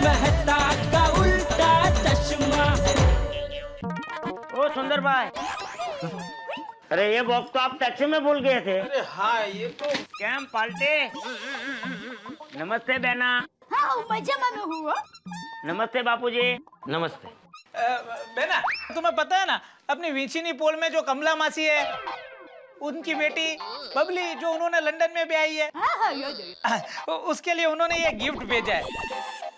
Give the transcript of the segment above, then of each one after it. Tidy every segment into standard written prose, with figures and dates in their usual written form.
मेहता का उल्टा चश्मा। ओ सुंदर भाई, अरे ये बॉक्स तो आप टैक्सी में भूल गए थे। अरे हाँ, ये तो कैम पाल्टे। नमस्ते बहना। हाँ मजा में हूँ। नमस्ते बापूजी। नमस्ते। बेना, तुम्हें पता है ना अपनी विंचिनी पोल में जो कमला मासी है, उनकी बेटी बबली जो उन्होंने लंदन में भी आई है, हाँ याद है। उसके लिए उन्होंने ये गिफ्ट भेजा है।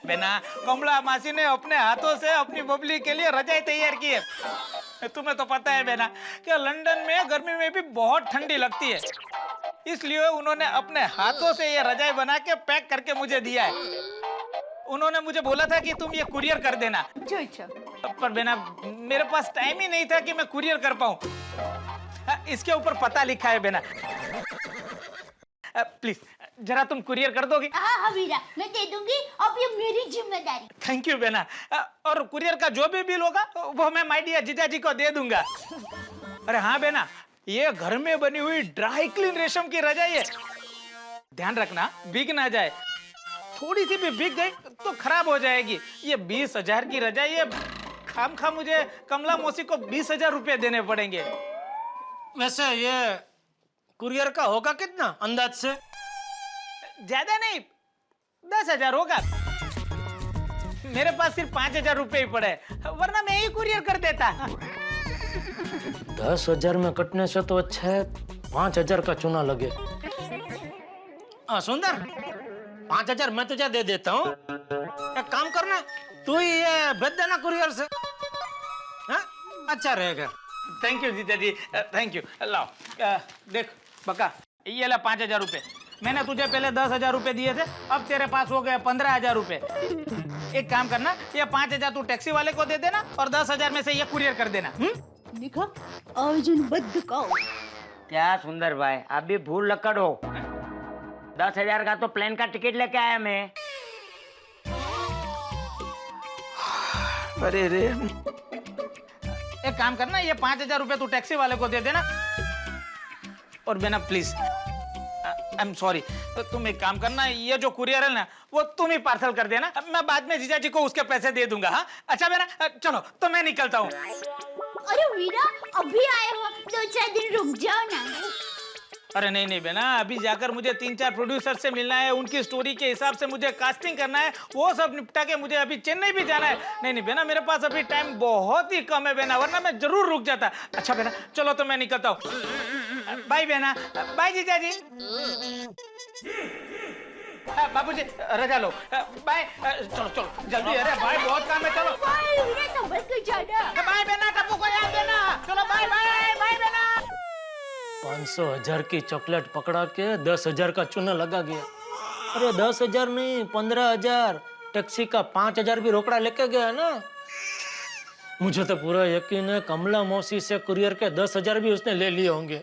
बेना, कमला मासी ने अपने हाथों से अपनी बबली के लिए रजाई तैयार की है। तुम्हें तो पता है बेना कि लंदन में गर्मी में भी बहुत ठंडी लगती है, इसलिए उन्होंने अपने हाथों से ये रजाई बना के पैक करके मुझे दिया है। उन्होंने मुझे बोला था कि तुम ये कुरियर कर देना। अच्छा। पर बेना, मेरे पास टाइम ही नहीं था कि मैं कुरियर कर पाऊं। इसके ऊपर पता लिखा है बेना, प्लीज जरा तुम कुरियर कर दोगी? हाँ हाँ वीरा, मैं दे दूंगी। अब ये मेरी जिम्मेदारी। थैंक यू बेना। और कुरियर का जो भी बिल होगा वो मैं माय डियर जीजाजी को दे दूंगा। अरे हाँ बेना, ये घर में बनी हुई ड्राई क्लीन रेशम की रजाई है। ध्यान रखना भीग ना जाए, थोड़ी सी भी भीग गई तो खराब हो जाएगी। ये 20,000 की रजाई है, खामखा मुझे कमला मौसी को 20,000 रुपए देने पड़ेंगे। वैसे ये कुरियर का होगा कितना अंदाज से? ज्यादा नहीं, 10,000 होगा। मेरे पास सिर्फ 5,000 रुपए ही पड़े, वरना मैं ही कुरियर कर देता। 10,000 में कटने से तो अच्छा है 5,000 का चूना लगे। सुंदर, 5,000 मैं तुझे दे देता हूँ। एक काम करना, तू ही ये भेज देना कुरियर से। हाँ? अच्छा रहेगा। थैंक यू जीजा जी, थैंक यू। लाओ, देख बका, ये ला 5,000 रुपए। मैंने तुझे पहले 10,000 रुपए दिए थे, अब तेरे पास हो गए 15,000 रुपए। एक काम करना, ये 5,000 तू टैक्सी वाले को दे देना और 10,000 में से ये कुरियर कर देना। देखा, अर्जुन बद्ध का। क्या सुंदर भाई, आप भी भूल लक्कड़ हो। 10,000 का तो प्लेन का टिकट लेके आया मैं। अरे रे, एक काम करना, ये 5,000 रुपए तू टैक्सी वाले को दे देना। और बेना प्लीज, आई एम सॉरी, तुम एक काम करना, ये जो कुरियर है ना वो तुम ही पार्सल कर देना, मैं बाद में जीजा जी को उसके पैसे दे दूंगा। हाँ अच्छा बेना, चलो तो मैं निकलता हूँ। अरे वीरा, अभी आए हो, 2-4 दिन रुक जाओ ना। अरे नहीं नहीं बेना, अभी जाकर मुझे 3-4 प्रोड्यूसर से मिलना है, उनकी स्टोरी के हिसाब से मुझे कास्टिंग करना है, वो सब निपटा के मुझे अभी चेन्नई भी जाना है। नहीं नहीं बेना, मेरे पास अभी टाइम बहुत ही कम है बेना, वरना मैं जरूर रुक जाता। अच्छा बेना, चलो तो मैं निकलता हूँ। बाय बेना, बाय जीजा जी। बाबूजी रजा लो, बाय। चलो चलो जल्दी, अरे बाय, बहुत काम है, चलो। बाय वीरा, संभल के जाना। बाय बेना, टप्पू को याद देना। चलो बाय बाय, बाय बेना। 500,000 की चॉकलेट पकड़ा के 10,000 का चूना लगा गया। अरे 10,000 नहीं, 15,000। टैक्सी का 5,000 भी रोकड़ा लेके गया ना। मुझे तो पूरा यकीन है कमला मौसी से कुरियर के 10,000 भी उसने ले लिए होंगे।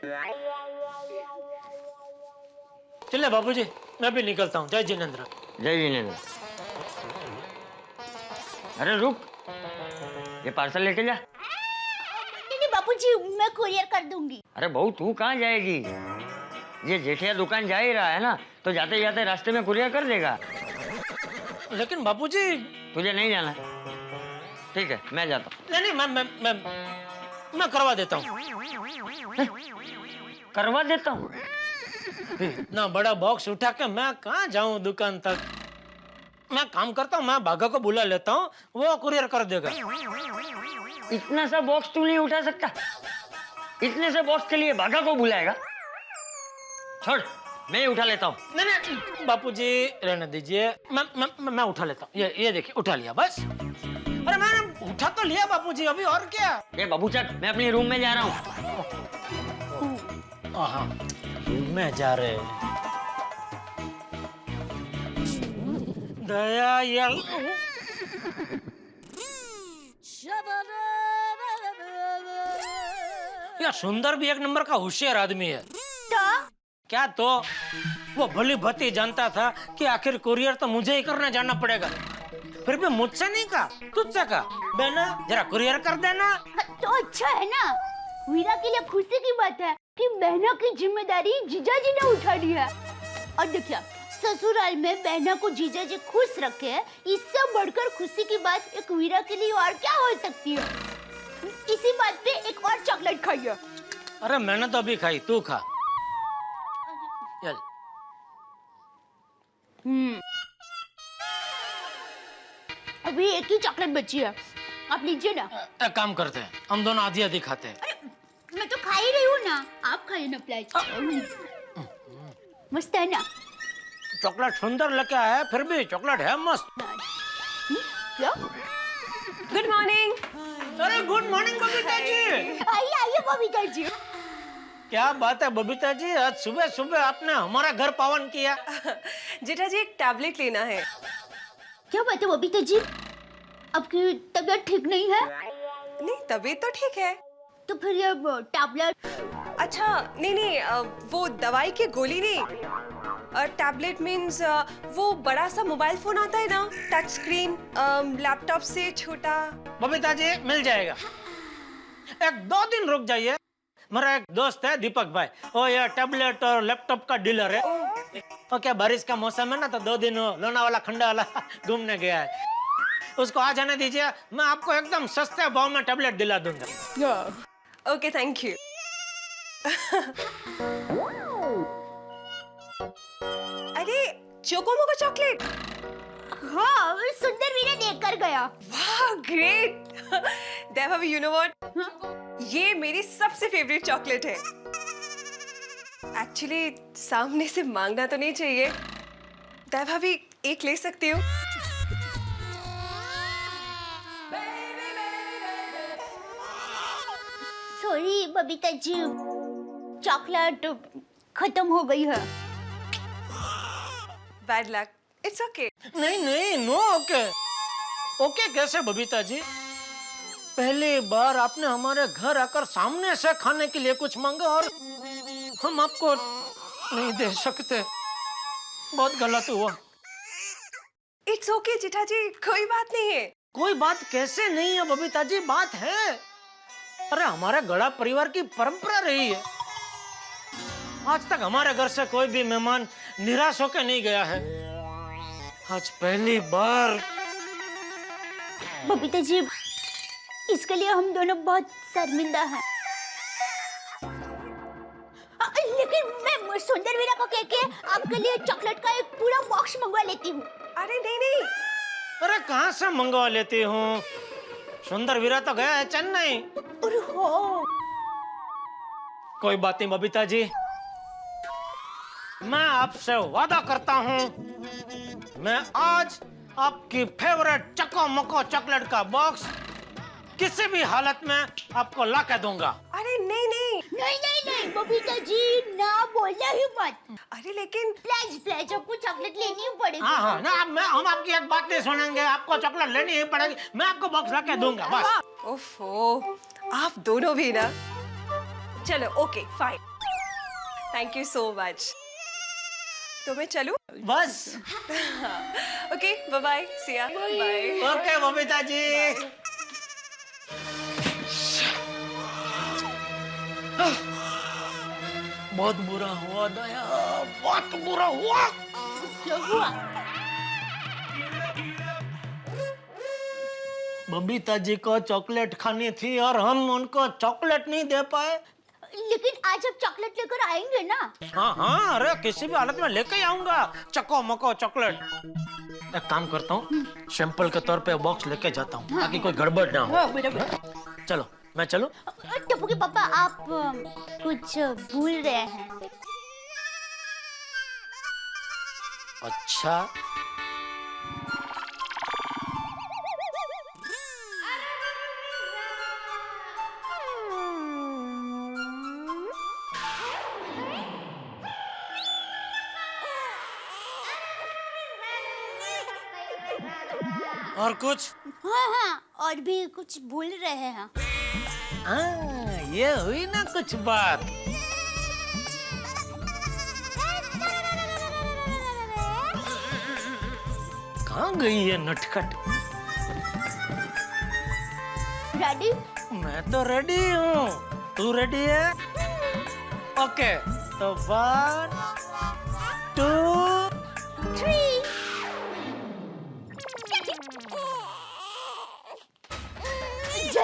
चले बाबूजी, मैं भी निकलता हूँ। जय जिनेंद्र। जय जिनेंद्र। अरे रुक, ये पार्सल लेके जा। नहीं बापूजी, मैं कुरियर कर दूंगी। अरे बहू, तू कहाँ जाएगी? ये जेठिया दुकान जा ही रहा है ना, तो जाते जाते रास्ते में कुरियर कर देगा। लेकिन बाबूजी, तुझे नहीं जाना? ठीक है, मैं जाता हूँ। नहीं मैं करवा देता हूँ। करवा देता हूँ? इतना बड़ा बॉक्स उठा के मैं कहाँ जाऊँ दुकान तक? मैं काम करता हूँ, मैं भागा को बुला लेता हूँ, वो कुरियर कर देगा। इतना सा बॉक्स तू नहीं उठा सकता? इतने से बॉक्स के लिए भागा को बुलाएगा? छोड़, मैं ही उठा लेता हूँ। नहीं बापूजी रहने दीजिए, मैं उठा लेता हूँ। ये देखिए, उठा लिया बस। अरे मैंने उठा तो लिया बापूजी, अभी और क्या? ये बाबू चल, मैं अपने रूम में जा रहा हूँ। हाँ, रूम में जा रहे हैं। दया यार, सुंदर भी एक नंबर का होशियार आदमी है। क्या तो वो भली भती जानता था कि आखिर कुरियर तो मुझे ही करने जाना पड़ेगा, फिर भी मुझसे नहीं कहा, तुझसे कहा, बेना जरा कुरियर कर देना। तो अच्छा है ना, वीरा के लिए खुशी की बात है कि बहनों की जिम्मेदारी जीजाजी ने उठा लिया। और देखिए, ससुराल में बहना को जीजा जी खुश रखे, इससे बढ़कर खुशी की बात एक वीरा के लिए और क्या हो सकती है। इसी बात पे एक और चॉकलेट खाइए। अरे मैंने तो अभी खाई, तू खा। चल। अभी एक ही चॉकलेट बची है, आप लीजिए ना। एक काम करते हैं, हम दोनों आधी आधी खाते हैं। अरे मैं तो खा ही रही हूँ ना, आप खाइए ना प्लीज। मस्त है ना? चॉकलेट सुंदर लेके आया है, फिर भी चॉकलेट है मस्त। क्या? Good morning. अरे गुड मॉर्निंग बबीता जी। आइए आइए बबीता जी। क्या बात है बबीता जी, आज सुबह सुबह आपने हमारा घर पावन किया। जेठा जी एक टैबलेट लेना है। क्या बात है बबीता जी, आपकी तबीयत ठीक नहीं है? नहीं तबीयत तो ठीक है। तो फिर ये टैबलेट? अच्छा नहीं नहीं वो दवाई की गोली नहीं, टैबलेट मीन्स वो बड़ा सा मोबाइल फोन आता है ना, टच स्क्रीन, लैपटॉप से छोटा। बबीता जी मिल जाएगा, 1-2 दिन रुक जाइए। मेरा एक दोस्त है दीपक भाई, वो ये टैबलेट और लैपटॉप का डीलर है। तो क्या बारिश का मौसम है ना, तो 2 दिन लोनावाला खंडावाला घूमने गया है। उसको आ जाने दीजिए, मैं आपको एकदम सस्ते भाव में टैबलेट दिला दूंगा। Okay thank you. अरे चोकोमोको चॉकलेट। हाँ, सुंदर वीरा देख कर गया। वाह ग्रेट। देवा यू नो व्हाट, ये मेरी सबसे फेवरेट चॉकलेट है। एक्चुअली सामने से मांगना तो नहीं चाहिए, देवा भी एक ले सकती हूँ। सॉरी बबीता जी, चॉकलेट खत्म हो गई है। Bad luck, it's okay. नहीं नहीं नो ओके। ओके कैसे बबीता जी, पहली बार आपने हमारे घर आकर सामने से खाने के लिए कुछ मांगा और हम आपको नहीं दे सकते, बहुत गलत हुआ। इट्स ओके जेठा जी, कोई बात नहीं है। कोई बात कैसे नहीं है बबीता जी, बात है। अरे हमारे गड़ा परिवार की परंपरा रही है, आज तक हमारे घर से कोई भी मेहमान निराश होकर नहीं गया है। आज पहली बार। बबीता जी, इसके लिए हम दोनों बहुत शर्मिंदा हैं। लेकिन मैं सुंदर वीरा को कह के आपके लिए चॉकलेट का एक पूरा बॉक्स मंगवा लेती हूँ। अरे नहीं नहीं। अरे कहाँ से मंगवा लेती हूँ, सुंदर वीरा तो गया है चेन्नई। अरे हो, कोई बात नहीं बबीता जी, मैं आपसे वादा करता हूँ, मैं आज आपकी फेवरेट चको मको चॉकलेट का बॉक्स किसी भी हालत में आपको ला के दूंगा। अरे नहीं नहीं। नहीं नहीं नहीं बबीता जी, ना बोलना ही मत। अरे लेकिन प्लेज आपको चॉकलेट लेनी ही पड़ेगी। हाँ हाँ ना, हम आपकी एक बात नहीं सुनेंगे, आपको चॉकलेट लेनी ही पड़ेगी, मैं आपको बॉक्स ला के दूंगा बस। ओफो, आप दोनों भी ना। चलो okay fine, thank you so much. तो मैं चलूं? बस ओके बाय बाय, सी या बाय। ओके बबीता जी। बहुत बुरा हुआ दया, बहुत बुरा हुआ। क्या हुआ? बबीता जी को चॉकलेट खानी थी और हम उनको चॉकलेट नहीं दे पाए। लेकिन आज आप चॉकलेट लेकर आएंगे ना? हाँ हाँ, अरे किसी भी हालत में लेके ही आऊंगा चको मको चॉकलेट। एक काम करता हूँ, सैंपल के तौर पे बॉक्स लेके जाता हूँ ताकि कोई गड़बड़ ना हो। चलो मैं चलूं? टप्पू के पापा, आप कुछ भूल रहे हैं। अच्छा और कुछ? हाँ हाँ, और भी कुछ भूल रहे हैं। ये हुई ना कुछ बात। कहाँ गई ये नटखट? रेडी? मैं तो रेडी हूँ, तू रेडी है? ओके, तो 1 2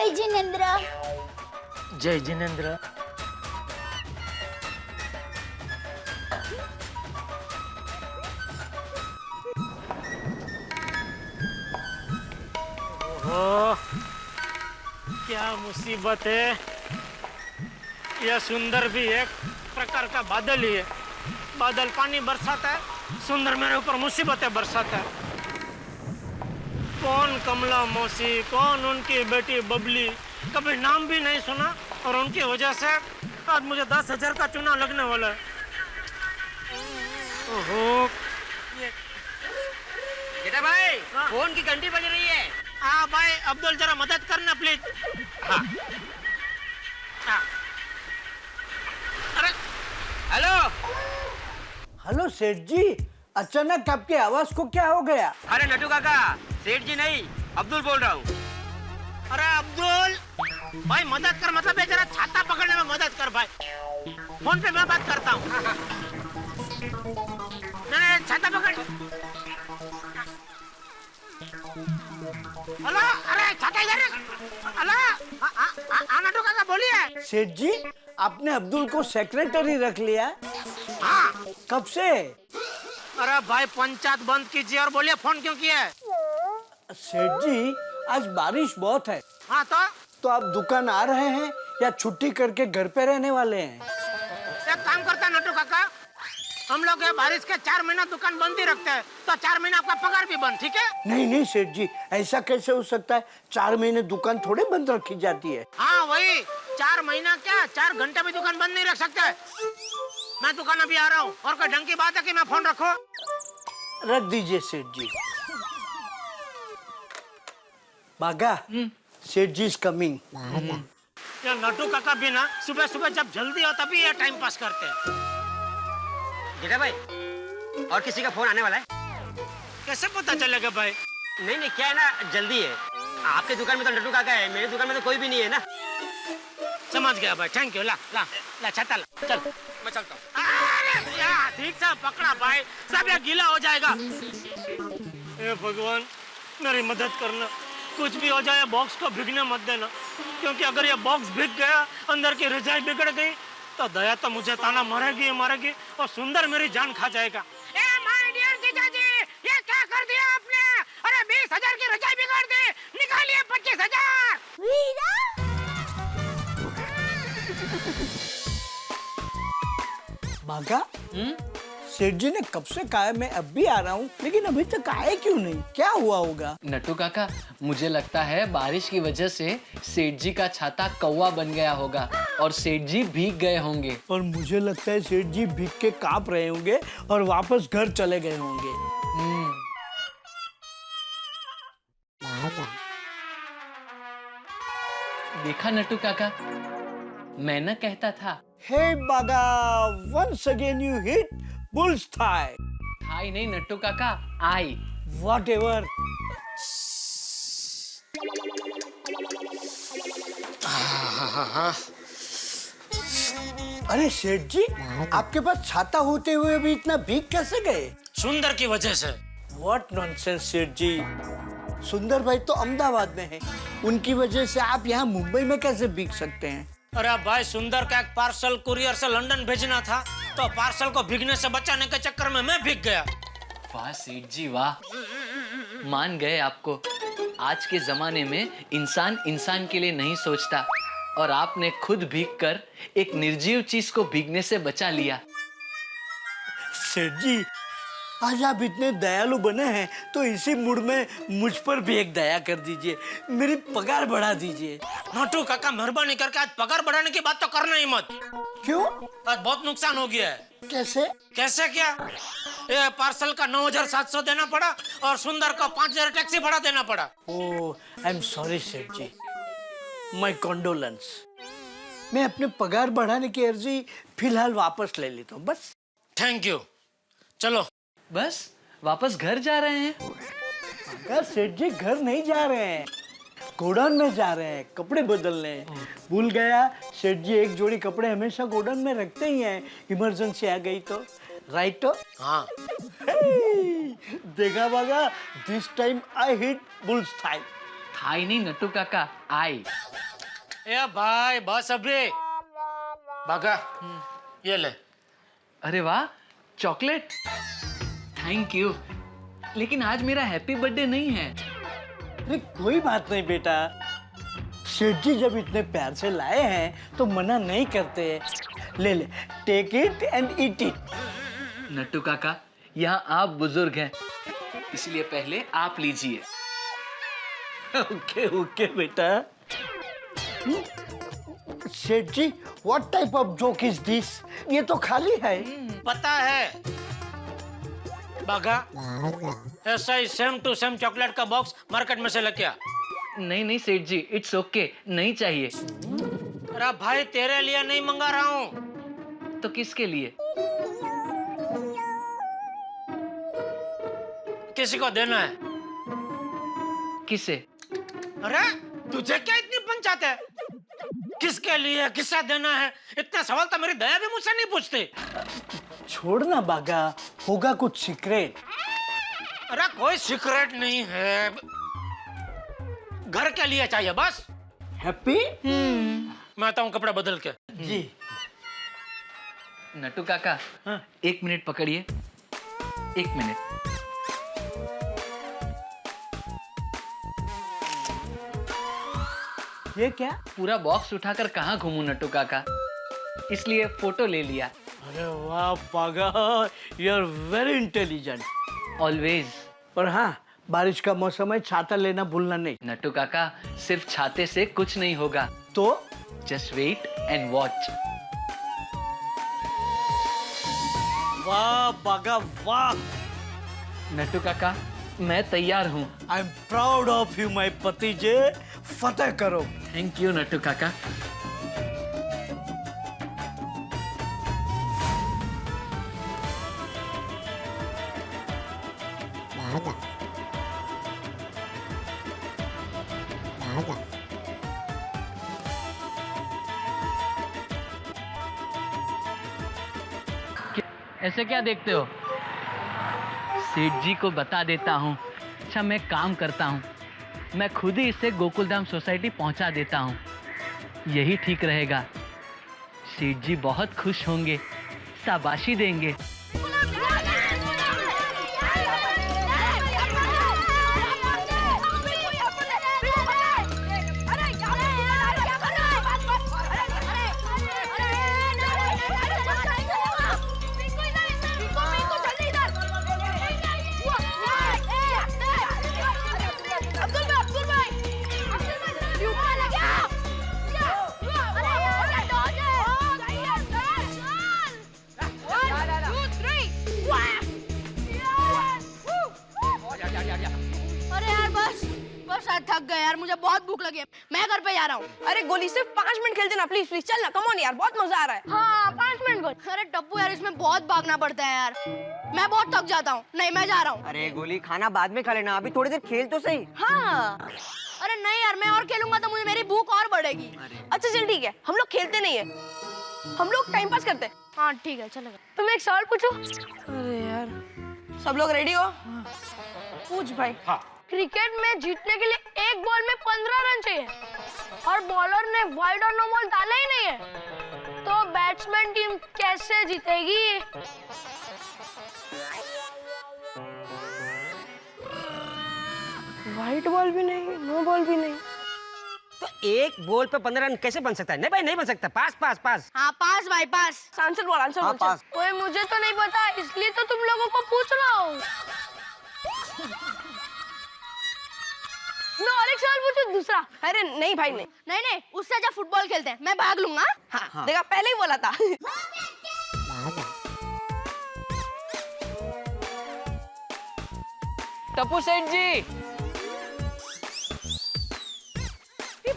जय जिनेंद्र। जय जिनेंद्र। ओह, क्या मुसीबत है। यह सुंदर भी एक प्रकार का बादल ही है। बादल पानी बरसाता है, सुंदर मेरे ऊपर मुसीबतें बरसाता है। कौन कमला मौसी, कौन उनकी बेटी बबली, कभी नाम भी नहीं सुना और उनकी वजह से आज मुझे 10,000 का चूना लगने वाला है। ओहो, बेटा भाई, फोन की घंटी बज रही है। हाँ भाई अब्दुल जरा मदद करना प्लीज। हाँ हाँ। अरे हेलो। हेलो सेठ जी, अचानक आपकी आवाज को क्या हो गया? अरे नटू काका, सेठ जी नहीं, अब्दुल बोल रहा हूँ। अरे अब्दुल भाई मदद कर, मतलब ये जरा छाता पकड़ने में मदद कर भाई। फोन पे मैं बात करता हूँ। नहीं छाता पकड़। हेलो, अरे छाता इधर। हेलो, नटू काका बोलिए। सेठ जी, आपने अब्दुल को सेक्रेटरी रख लिया? हाँ। कब से? अरे भाई पंचायत बंद कीजिए और बोलिए फोन क्यों किया है। सेठ जी, आज बारिश बहुत है। हाँ तो आप दुकान आ रहे हैं या छुट्टी करके घर पे रहने वाले हैं? एक काम करता है नटू काका, हम लोग ये बारिश के 4 महीना दुकान बंद ही रखते हैं, तो 4 महीना आपका पगार भी बंद, ठीक है? नहीं सेठ जी, ऐसा कैसे हो सकता है? 4 महीने दुकान थोड़े बंद रखी जाती है। हाँ वही 4 महीना क्या, 4 घंटे भी दुकान बंद नहीं रख सकते। मैं दुकान अभी आ रहा हूँ और कोई ढंग की बात है कि मैं फोन रखो? रख दीजिए सेठ जी। बागा, सेठ जी इज कमिंग। ये नटू काका भी ना सुबह सुबह जब जल्दी हो तभी ये टाइम पास करते हैं। बेटा भाई, और किसी का फोन आने वाला है। कैसे पता चलेगा भाई? नहीं, क्या है ना, जल्दी है। आपके दुकान में तो नटू काका है, मेरी दुकान में तो कोई भी नहीं है ना। समझ गया भाई, थैंक यू। ला छाता ला, चल मैं चलता हूँ। अरे यार, ठीक से पकड़ा भाई, सब ये गीला हो जाएगा। हे भगवान, मेरी मदद करना, कुछ भी हो जाए बॉक्स को भीगने मत देना, क्योंकि अगर ये बॉक्स भीग गया, अंदर की रजाई बिगड़ गई, तो दया तो मुझे ताना मारेगी और सुंदर मेरी जान खा जाएगा। ए माय डियर जीजाजी, ये क्या कर दिया आपने? अरे 20,000 की रजाई बिगाड़ दी, निकालिए 25,000। वीरा, बागा, सेठ जी ने कब से कहा है मैं अब भी आ रहा हूँ, लेकिन अभी तक आए क्यों नहीं? क्या हुआ होगा? नटू काका, मुझे लगता है बारिश की वजह से सेठ जी का छाता कौवा बन गया होगा और सेठ जी भीग गए होंगे। और मुझे लगता है सेठ जी भीग के कांप रहे होंगे और वापस घर चले गए होंगे। देखा नटू काका, मैं न कहता था। Hey बागा, once again you hit bull's thigh. Thigh नहीं नट्टू काका, आई। Whatever. अरे सेठ जी, आपके पास छाता होते हुए भी इतना भीग कैसे गए? सुंदर की वजह से। What nonsense सेठ जी। सुंदर भाई तो अहमदाबाद में है, उनकी वजह से आप यहाँ मुंबई में कैसे भीग सकते हैं? अरे भाई, सुंदर का एक पार्सल कुरियर से लंदन भेजना था, तो पार्सल को भीगने से बचाने के चक्कर में मैं भीग गया। वाह सेठ जी वाह, मान गए आपको। आज के जमाने में इंसान इंसान के लिए नहीं सोचता और आपने खुद भीगकर एक निर्जीव चीज को भीगने से बचा लिया। सेठ जी, आज आप इतने दयालु बने हैं तो इसी मूड में मुझ पर भी एक दया कर दीजिए, मेरी पगार बढ़ा दीजिए। नटू काका, मेहरबानी करके आज पगार बढ़ाने की बात तो करना ही मत। क्यों? आज बहुत नुकसान हो गया है। कैसे? कैसे क्या? ये पार्सल का 9,700 देना पड़ा और सुंदर को 5,000 टैक्सी भाड़ा देना पड़ा। ओह, आई एम सॉरी सेठ जी, माय कंडोलेंस। मैं अपने पगार बढ़ाने की अर्जी फिलहाल वापस ले लेता हूँ, बस। Thank you. चलो बस वापस घर जा रहे हैं? अगर सेठ जी घर नहीं जा रहे हैं, गोडाउन में जा रहे हैं कपड़े बदलने। भूल गया, सेठ जी एक जोड़ी कपड़े हमेशा गोडाउन में रखते ही हैं, इमरजेंसी आ गई तो। राइट? हाँ। देखा Bagha, this time I hit bull's thigh. Thigh नहीं नट्टू काका, आई। ए भाई बस अभी भागा, ये ले। अरे वाह, चॉकलेट। Thank you. लेकिन आज मेरा हैप्पी बर्थडे नहीं है। अरे कोई बात नहीं बेटा, सेठ जी जब इतने प्यार से लाए हैं तो मना नहीं करते। ले ले, take it and eat it. Nattu Kaka, यहाँ आप बुजुर्ग हैं, इसलिए पहले आप लीजिए। ओके ओके बेटा। Seth ji, what type of joke is this? ये तो खाली है। पता है बागा, ऐसा ही सेम टू सेम चॉकलेट का बॉक्स मार्केट में से लेके आ। नहीं नहीं सेठ जी, इट्स ओके, नहीं चाहिए। अरे भाई तेरे लिए नहीं मंगा रहा हूँ। तो किसके लिए? किसी को देना है। किसे? अरे तुझे क्या इतनी पंचायत है? किसके लिए, किससे देना है? इतना सवाल तो मेरी दया भी मुझसे नहीं पूछती। छोड़ना बागा, होगा कुछ सीक्रेट। अरे कोई सीक्रेट नहीं है, घर के लिए चाहिए बस। हैप्पी? मैं आता हूँ कपड़ा बदल के। जी। नट्टू काका, हाँ? 1 मिनट पकड़िए, 1 मिनट। ये क्या? पूरा बॉक्स उठाकर कहाँ घूमूं नट्टू काका, इसलिए फोटो ले लिया। अरे वाह Bagha, you are very intelligent. Always. और हाँ, बारिश का मौसम है, छाता लेना भूलना नहीं। नट्टू काका, सिर्फ छाते से कुछ नहीं होगा। तो जस्ट वेट एंड वॉच। वाह बागा वाह। नट्टू काका, मैं तैयार हूँ। आई am proud of you my भतीजे। फतेह करो। थैंक यू नट्टू काका। ऐसे क्या देखते हो? सेठ जी को बता देता हूँ। अच्छा, मैं काम करता हूँ, मैं खुद ही इसे गोकुलधाम सोसाइटी पहुँचा देता हूँ, यही ठीक रहेगा। सेठ जी बहुत खुश होंगे, शाबाशी देंगे। अरे यार बस बस, आज थक गए यार, मुझे बहुत भूख लगी है, मैं घर पे जा रहा हूँ। अरे गोली, सिर्फ 5 मिनट खेलते ना प्लीज प्लीज। चल ना, कम ऑन यार, बहुत मजा आ रहा है। हाँ 5 मिनट को। अरे टप्पू यार, इसमें बहुत भागना पड़ता है यार, मैं बहुत थक जाता हूँ। नहीं, मैं जा रहा हूँ। अरे गोली, खाना बाद में खा लेना, अभी थोड़ी देर खेल तो सही। हाँ। अरे नहीं यार, मैं और खेलूंगा तो मुझे मेरी भूख और बढ़ेगी। अच्छा चल ठीक है, हम लोग खेलते नहीं है, हम लोग टाइम पास करते हैं। हाँ ठीक है, चलेगा। तुम एक सवाल पूछो। अरे यार, सब लोग रेडी हो? पूछ भाई। हाँ। क्रिकेट में जीतने के लिए एक बॉल में 15 रन चाहिए और बॉलर ने वाइड और नो बॉल डाला ही नहीं है, तो बैट्समैन टीम कैसे जीतेगी? वाइट बॉल भी नहीं, नो बॉल भी नहीं। तो एक बॉल पे 15 रन कैसे बन सकता है? नहीं भाई, नहीं बन सकता। पास पास पास। हाँ पास भाई, पास। आंसर बोल, आंसर हाँ, बोल। पास। ओए मुझे तो नहीं पता, इसलिए तो तुम लोगों को पूछ रहा हूँ। मैं और एक सवाल पूछूं, दूसरा? अरे नहीं भाई, नहीं। नहीं नहीं, उससे अच्छा फुटबॉल खेलते हैं, मैं भाग लूंगा। हाँ, देखा, पहले ही बोला था। टप्पू सेठ जी।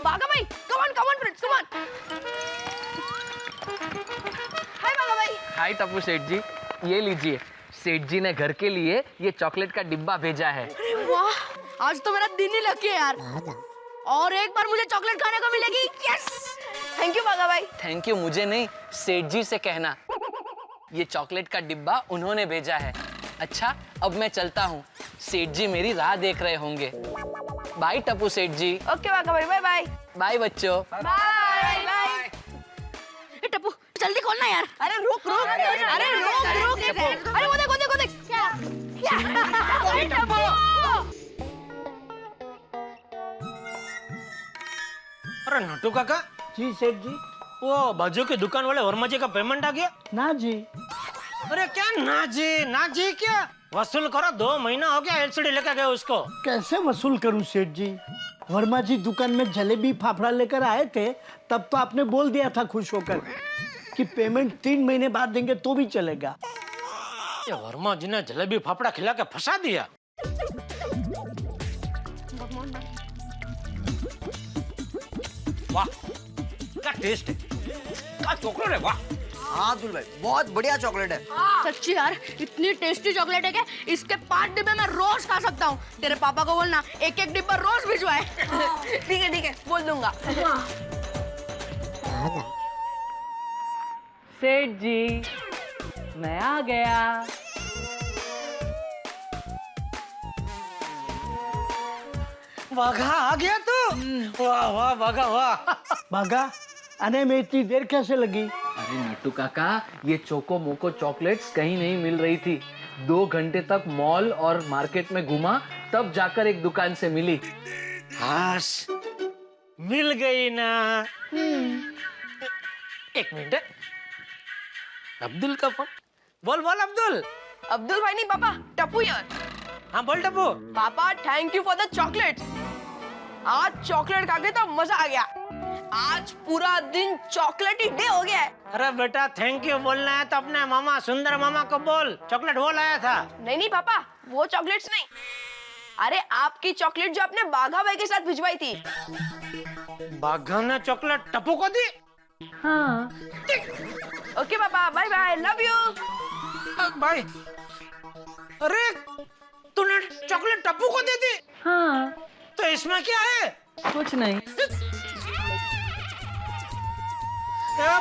बागा भाई, come on friends, come on. Hi Bagha भाई। हाय टप्पू सेठ जी, ये लीजिए, सेठ जी ने घर के लिए ये चॉकलेट का डिब्बा भेजा है। वाह, आज तो मेरा दिन ही लकी है यार, और एक बार मुझे चॉकलेट खाने को मिलेगी। यस, थैंक यू बागा भाई। थैंक यू मुझे नहीं, सेठ जी से कहना, ये चॉकलेट का डिब्बा उन्होंने भेजा है। अच्छा, अब मैं चलता हूँ, सेठ जी मेरी राह देख रहे होंगे। बाय टप्पू सेठ जी। ओके वाका भाई, बाय बाय। बाय बच्चों। Bye bye. टप्पू जल्दी खोलना यार। अरे रुक रुक, अरे रुक रुक, अरे वो देख टप्पू। अरे नटू काका, जी सेठ जी। वो बाजू की दुकान वाले वर्मा जी का पेमेंट आ गया? ना जी। अरे क्या ना जी क्या? वसूल करो, 2 महीना हो गया एलसीडी लेकर गए उसको। कैसे वसूल करूं सेठ जी? वर्मा जी दुकान में जलेबी फाफड़ा लेकर आए थे, तब तो आपने बोल दिया था खुश होकर कि पेमेंट 3 महीने बाद देंगे तो भी चलेगा। ये वर्मा जी ने जलेबी फाफड़ा खिला के फंसा दिया। वाह क्या टेस्ट है, क्या चॉकलेट है, वाह। हाँ अब्दुल भाई, बहुत बढ़िया चॉकलेट है। सच्ची यार, इतनी टेस्टी चॉकलेट है कि इसके 5 डिब्बे मैं रोज खा सकता हूँ। तेरे पापा को बोलना एक डिब्बा रोज भिजवाए। ठीक है, बोल दूंगा। सेठ जी मैं आ गया। बाघा आ गया तू? वाह वाह बाघा वाह। बागा आने में इतनी देर कैसे लगी? अरे नट्टू काका, ये चोको मोको चॉकलेट्स कहीं नहीं मिल रही थी। 2 घंटे तक मॉल और मार्केट में घूमा, तब जाकर एक दुकान से मिली। हाश मिल गई ना। एक मिनट, अब्दुल का फोन। बोल अब्दुल। अब्दुल भाई नहीं पापा, टप्पू यार। हाँ बोल टप्पू। पापा thank you for the chocolate. आज चॉकलेट खा के तो मजा आ गया। आज पूरा दिन चॉकलेटी डे हो गया है। अरे बेटा थैंक यू बोलना है तो अपने मामा सुंदर मामा को बोल, चॉकलेट वो लाया था। नहीं पापा, वो चॉकलेट्स नहीं। अरे आपकी चॉकलेट जो आपने बाघा भाई के साथ भिजवाई थी। बाघा ने चॉकलेट टप्पू को दी? हाँ। ओके पापा, बाय बाय, लव यू। भाई अरे तूने चॉकलेट टप्पू को दे दी? हाँ। तो इसमें क्या है? कुछ नहीं।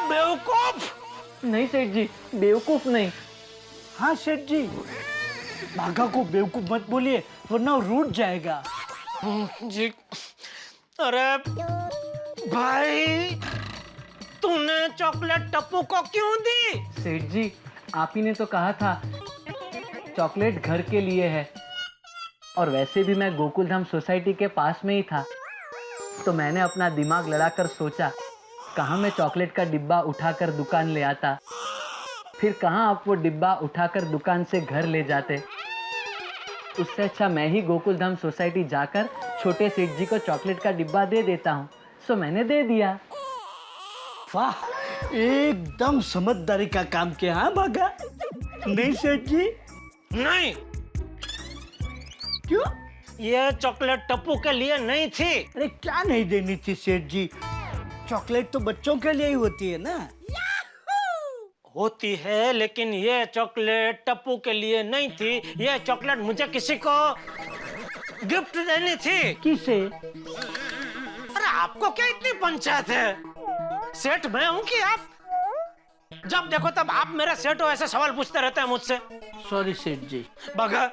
बेवकूफ। नहीं सेठ जी, बेवकूफ नहीं। हाँ सेठ जी, बागा को बेवकूफ मत बोलिए वरना वो रूठ जाएगा। जी अरे भाई तूने चॉकलेट टप्पू को क्यों दी? सेठ जी आप ही ने तो कहा था चॉकलेट घर के लिए है, और वैसे भी मैं गोकुलधाम सोसाइटी के पास में ही था, तो मैंने अपना दिमाग लड़ाकर सोचा कहाँ मैं चॉकलेट का डिब्बा उठाकर दुकान ले आता, फिर कहाँ आप वो डिब्बा उठाकर दुकान से घर ले जाते। उससे अच्छा मैं ही गोकुलधाम सोसाइटी जाकर छोटे सेठ जी को चॉकलेट का डिब्बा दे देता हूँ। सो मैंने दे दिया। वाह, एकदम समझदारी का काम किया। हाँ बागा, नहीं सेठ जी? नहीं, क्यों? ये चॉकलेट टप्पू के लिए नहीं थी। अरे क्या नहीं देनी थी सेठ जी? चॉकलेट तो बच्चों के लिए ही होती है ना। होती है, लेकिन ये चॉकलेट टप्पू के लिए नहीं थी। ये चॉकलेट मुझे किसी को गिफ्ट देनी थी। किसे? अरे आपको क्या इतनी पंचायत है? सेठ मैं हूँ कि आप? जब देखो तब आप मेरा सेठ हो ऐसे सवाल पूछते रहते हैं मुझसे। सॉरी सेठ जी। बगा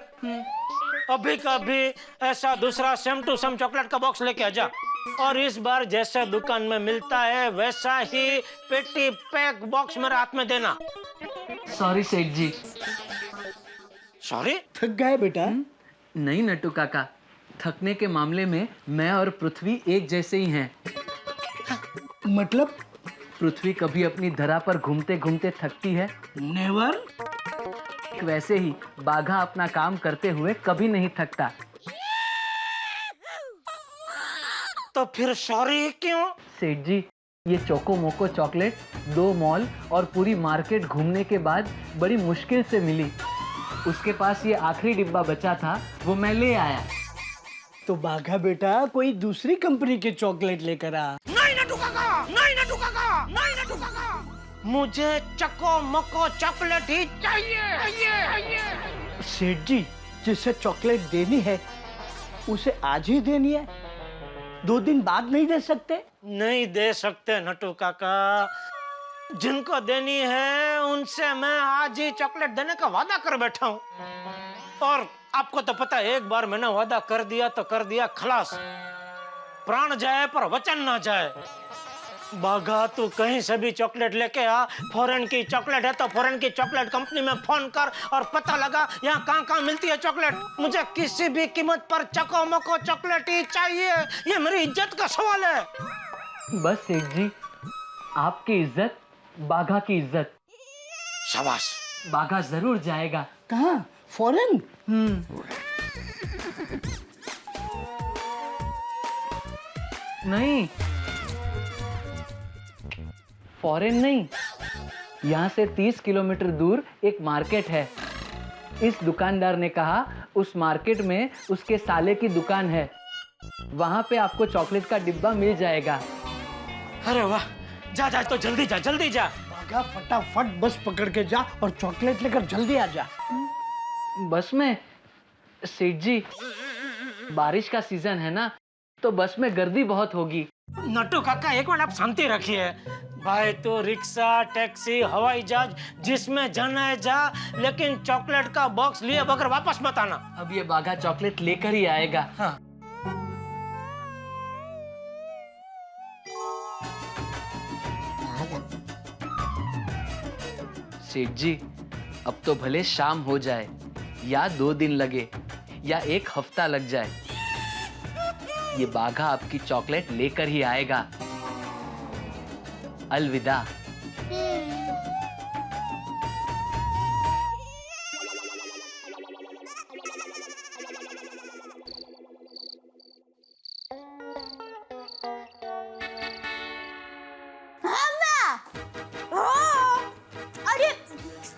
अभी कभी ऐसा दूसरा सेम टू सेम चॉकलेट का बॉक्स लेके आ जा, और इस बार जैसे दुकान में मिलता है वैसा ही पेटी पैक बॉक्स मेरे हाथ में देना। सॉरी सेठ जी। सॉरी? थक गए बेटा? नहीं नट्टू काका, थकने के मामले में मैं और पृथ्वी एक जैसे ही हैं। मतलब? पृथ्वी कभी अपनी धरा पर घूमते घूमते थकती है, नेवर। वैसे ही बाघा अपना काम करते हुए कभी नहीं थकता। तो फिर सॉरी क्यों? सेठ जी ये चोको मोको चॉकलेट 2 मॉल और पूरी मार्केट घूमने के बाद बड़ी मुश्किल से मिली। उसके पास ये आखिरी डिब्बा बचा था, वो मैं ले आया। तो बाघा बेटा कोई दूसरी कंपनी के चॉकलेट लेकर आ। नहीं नटू काका, नहीं नटू काका, नहीं नटू काका, मुझे चको मको चॉकलेट ही चाहिए। सेठ जी जिसे चॉकलेट देनी है उसे आज ही देनी है, 2 दिन बाद नहीं दे सकते? नहीं दे सकते नटू काका, जिनको देनी है उनसे मैं आज ही चॉकलेट देने का वादा कर बैठा हूँ, और आपको तो पता है, एक बार मैंने वादा कर दिया तो कर दिया, खलास। प्राण जाए पर वचन ना जाए। बाघा तू कहीं से भी चॉकलेट लेके आ, फॉरेन की चॉकलेट है तो फॉरेन की चॉकलेट कंपनी में फोन कर और पता लगा यहाँ कहाँ मिलती है चॉकलेट। मुझे किसी भी कीमत पर चको मको चॉकलेट ही चाहिए, ये मेरी इज्जत का सवाल है। बस सेठ जी, आपकी इज्जत बाघा की इज्जत। शाबाश। बाघा जरूर जाएगा। कहाँ? फॉरेन? नहीं, फॉरेन नहीं, यहाँ से 30 किलोमीटर दूर एक मार्केट है। इस दुकानदार ने कहा उस मार्केट में उसके साले की दुकान है, वहां पे आपको चॉकलेट का डिब्बा मिल जाएगा। अरे वाह, जा जा तो जल्दी जा, जल्दी जा। बाघा फटाफट बस पकड़ के जा और चॉकलेट लेकर जल्दी आ जा। बस में? सेठ जी, बारिश का सीजन है ना, तो बस में गर्दी बहुत होगी। नट्टू काका, एक मिनट आप शांति रखिए। भाई तो रिक्शा, टैक्सी, हवाई जहाज जिसमें जाना है जा, लेकिन चॉकलेट का बॉक्स लिए बगैर वापस मत आना। अब ये बाघा चॉकलेट लेकर ही आएगा। हाँ। सेठ जी, अब तो भले शाम हो जाए या 2 दिन लगे या 1 हफ्ता लग जाए, ये बाघा आपकी चॉकलेट लेकर ही आएगा। अलविदा। अरे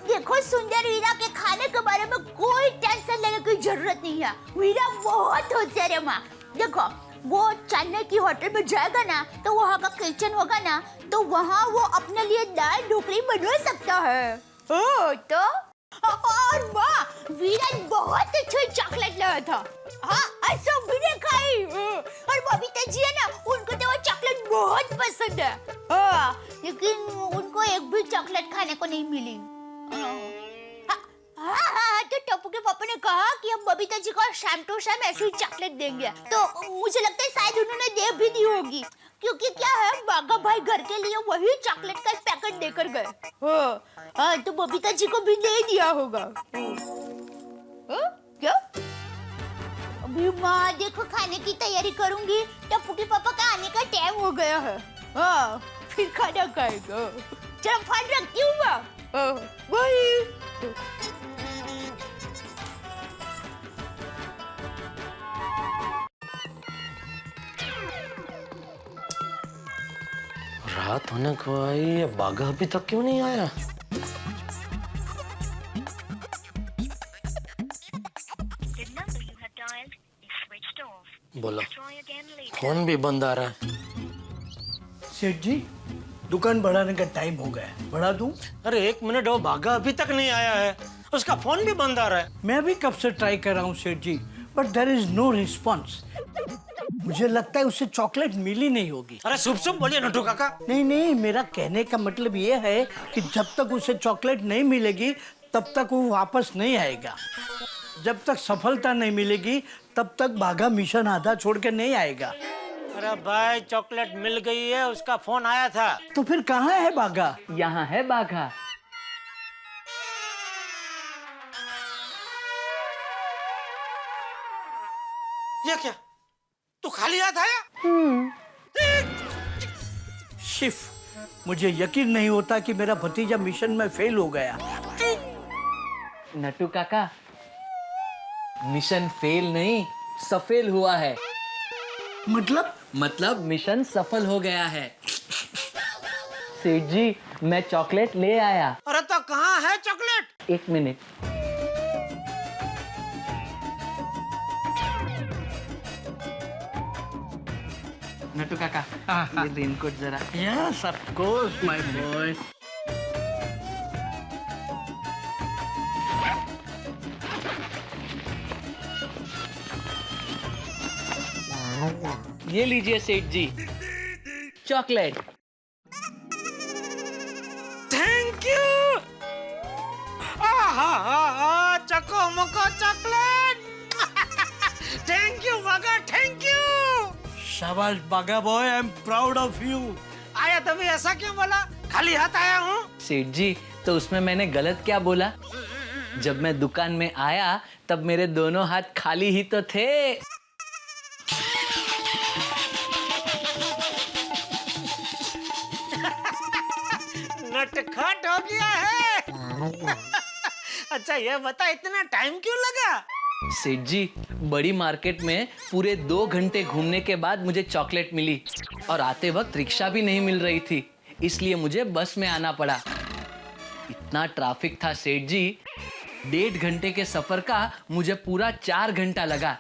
देखो, सुंदर वीरा के खाने के बारे में कोई टेंशन लेने की जरूरत नहीं है। वीरा बहुत होशियार है माँ। देखो, वो चेन्नई की होटल में जाएगा ना, तो वहाँ का किचन होगा ना, तो वहाँ वो अपने लिए दाल ढोकली बना सकता है। तो और माँ, वीरा बहुत अच्छी चॉकलेट लाया था। हाँ, ऐसा भी नहीं खाई। और बबीता जी है ना, उनको तो वो चॉकलेट बहुत पसंद है। हाँ, लेकिन उनको एक भी चॉकलेट खाने को नहीं मिली। हाँ, तो टप्पू के पापा ने कहा कि हम बबीता जी को शाम टू शाम ऐसी ही चॉकलेट देंगे। तो मुझे लगता है शायद उन्होंने दे भी दी होगी, क्योंकि क्या है, बाघा भाई घर के लिए वही चॉकलेट का पैकेट देकर गए। हाँ, तो बबीता जी को भी दे दिया होगा। क्या? अभी माँ देखो, खाने की तैयारी करूंगी। टप्पू के पापा का आने का टाइम हो गया है। हाँ, फिर खाना खाएगा। चलो फोन रखती हूँ माँ। बाय। रात होने को आई, ये बाघा अभी तक क्यों नहीं आया? बोलो, फोन भी बंद आ रहा है। सेठ जी, दुकान बढ़ाने का टाइम हो गया है, बढ़ा दूं? अरे 1 मिनट, वो बाघा अभी तक नहीं आया है, उसका फोन भी बंद आ रहा है। मैं भी कब से ट्राई कर रहा हूँ Seth ji, but there is no response. मुझे लगता है उसे चॉकलेट मिली नहीं होगी। अरे शुभ शुभ बोलिए नट्टू काका। नहीं नहीं, मेरा कहने का मतलब ये है कि जब तक उसे चॉकलेट नहीं मिलेगी तब तक वो वापस नहीं आएगा। जब तक सफलता नहीं मिलेगी तब तक बाघा मिशन आधा छोड़ के नहीं आएगा। अरे भाई, चॉकलेट मिल गई है, उसका फोन आया था। तो फिर कहाँ है बाघा? यहाँ है बाघा। ये क्या, तू खाली हाथ आया? शिफ, मुझे यकीन नहीं होता कि मेरा भतीजा मिशन में फेल हो गया। नट्टू काका, मिशन फेल नहीं, सफेल हुआ है। मतलब मिशन सफल हो गया है। सेठ जी, मैं चॉकलेट ले आया। अरे तो कहाँ है चॉकलेट? 1 मिनट। नट्टू काका, ये रेनकोट जरा। Yes, of course my boy. ये लीजिए Seth ji, chocolate. Thank you. Chako Mako chocolate. Thank you Bagha, thank you. शाबाश Bagha boy, I am proud of you. आया तभी ऐसा क्यों बोला? खाली हाथ आया हूँ। सेठ जी, तो उसमें मैंने गलत क्या बोला? जब मैं दुकान में आया तब मेरे दोनों हाथ खाली ही तो थे। नटखट हो गया है। अच्छा ये बता, इतना टाइम क्यों लगा? सेठ जी, बड़ी मार्केट में पूरे 2 घंटे घूमने के बाद मुझे चॉकलेट मिली और आते वक्त रिक्शा भी नहीं मिल रही थी, इसलिए मुझे बस में आना पड़ा। इतना ट्रैफिक था सेठ जी, 1.5 घंटे के सफर का मुझे पूरा 4 घंटा लगा।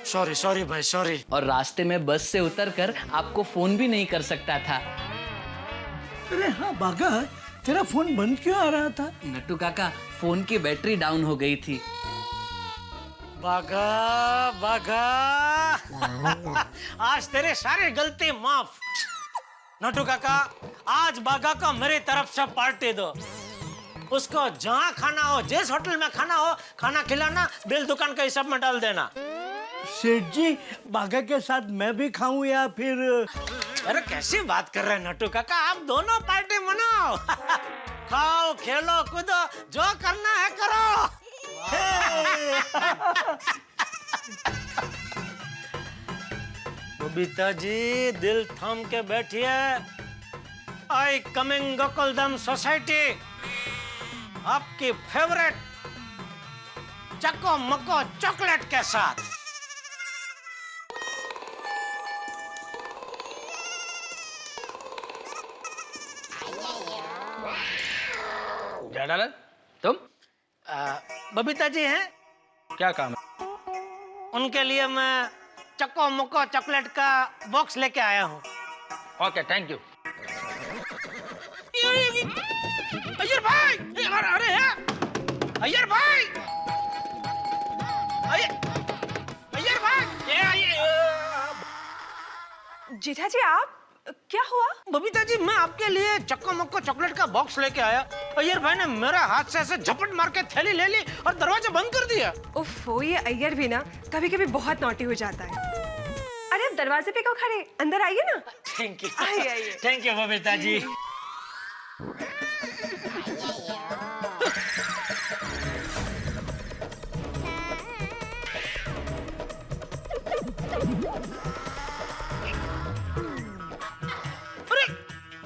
सॉरी सॉरी भाई, सॉरी। और रास्ते में बस से उतरकर आपको फोन भी नहीं कर सकता था। अरे हाँ बागा, तेरा फोन बंद क्यों आ रहा था? नट्टू काका, फोन की बैटरी डाउन हो गई थी। बागा बागा, आज तेरे सारे गलती माफ। नटू काका, आज बागा को मेरी तरफ से पार्टी दो। उसको जहाँ खाना हो, जिस होटल में खाना हो, खाना खिलाना, बिल दुकान के हिसाब में डाल देना। सेठ जी, बागा के साथ मैं भी खाऊं या फिर? अरे कैसी बात कर रहे हैं नटू काका, आप दोनों पार्टी मनाओ। खाओ, खेलो, कूदो, जो करना है करो। बबीता जी, दिल थाम के बैठिए। आई कमिंग गोकुलधाम सोसाइटी, आपकी फेवरेट चको मको चॉकलेट के साथ। जेठालाल, तुम? बबीता जी हैं? क्या काम है? उनके लिए मैं चको मको चॉकलेट का बॉक्स लेके आया हूँ। Okay, thank you. अय्यर भाई, अरे अय्यर भाई, अय्यर भाई, जेठा जी, आप क्या हुआ? बबीता जी, मैं आपके लिए चक्को मक्को चॉकलेट का बॉक्स लेके आया। अय्यर भाई ने मेरा हाथ से ऐसे झपट मार के थैली ले ली और दरवाजा बंद कर दिया। उफ़, ये अय्यर भी ना कभी कभी बहुत नॉटी हो जाता है। अरे आप दरवाजे पे क्यों खड़े? अंदर आइए ना। थैंक यू, आइए। थैंक यू बबीता जी।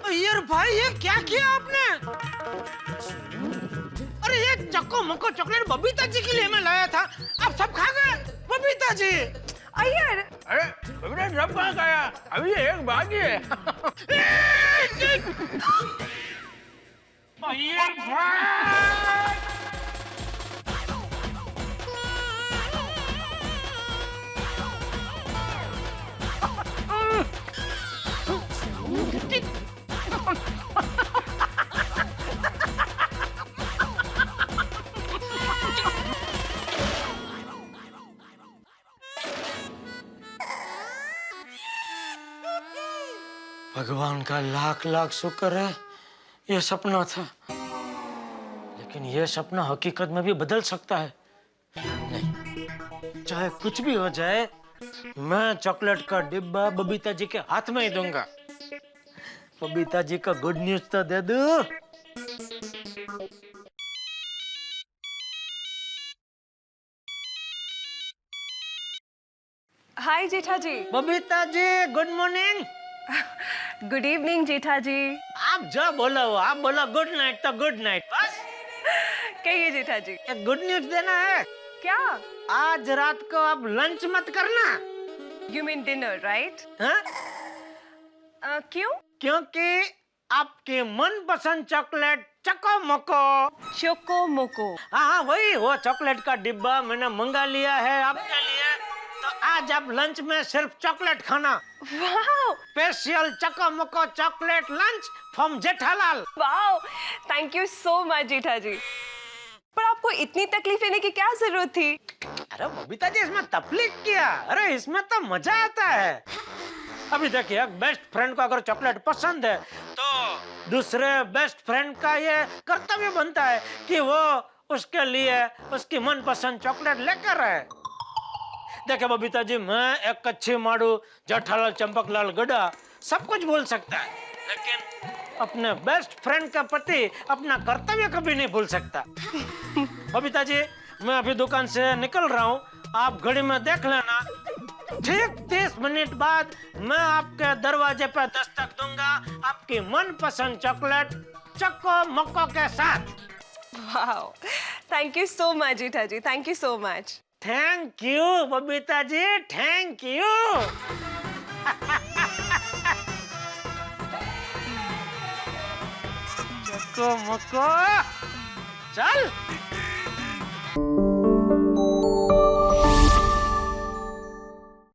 अय्यर भाई, ये क्या किया आपने? अरे ये चक्को मक्को चॉकलेट बबीता जी के लिए मैं लाया था, आप सब खा गए। बबीता जी, अय्यर, अरे बबीता सब कहाँ गया? अभी एक बाकी है। अय्यर भाई, भगवान का लाख लाख शुक्र है, ये सपना था। लेकिन ये सपना हकीकत में भी बदल सकता है। नहीं, चाहे कुछ भी हो जाए, मैं चॉकलेट का डिब्बा बबीता जी के हाथ में ही दूंगा। बबीता जी का गुड न्यूज तो दे दूं। हाय जेठा जी। Babita ji, good morning. Good evening जेठा जी। आप जो बोलो, आप बोलो गुड नाइट तो गुड नाइट, बस। कहिए जेठा जी। एक गुड न्यूज देना है। क्या? आज रात को आप लंच मत करना। You mean dinner, right? हाँ? क्यों? क्योंकि आपके मनपसंद चॉकलेट चको मको, चोको मोको। हाँ वही, वो चॉकलेट का डिब्बा मैंने मंगा लिया है आपके लिए। तो आज आप लंच में सिर्फ चॉकलेट खाना। Wow, special Chako Mako chocolate lunch from Jethalal. Wow, thank you so much Jetha ji. पर आपको इतनी तकलीफ लेने की क्या जरूरत थी? अरे बबीता जी, इसमें तकलीफ क्या? अरे इसमें तो मजा आता है। अभी देखिए, बेस्ट फ्रेंड को अगर चॉकलेट पसंद है तो दूसरे बेस्ट फ्रेंड का ये कर्तव्य बनता है कि वो उसके लिए उसकी मनपसंद चॉकलेट लेकर आए। देखे बबीता जी, मैं एक कच्ची माड़ू जेठालाल चंपकलाल गड्ढा सब कुछ बोल सकता है, लेकिन अपने बेस्ट फ्रेंड का पति अपना कर्तव्य कभी नहीं भूल सकता। बबीता जी, मैं अभी दुकान से निकल रहा हूँ, आप घड़ी में देख लेना, ठीक 30 मिनट बाद मैं आपके दरवाजे पर दस्तक दूंगा आपकी मनपसंद चॉकलेट चक्को मक्को के साथ। Wow, thank you so much जीठा जी, thank you so much. Thank you Babita ji, thank you. चक्को मक्को, चल।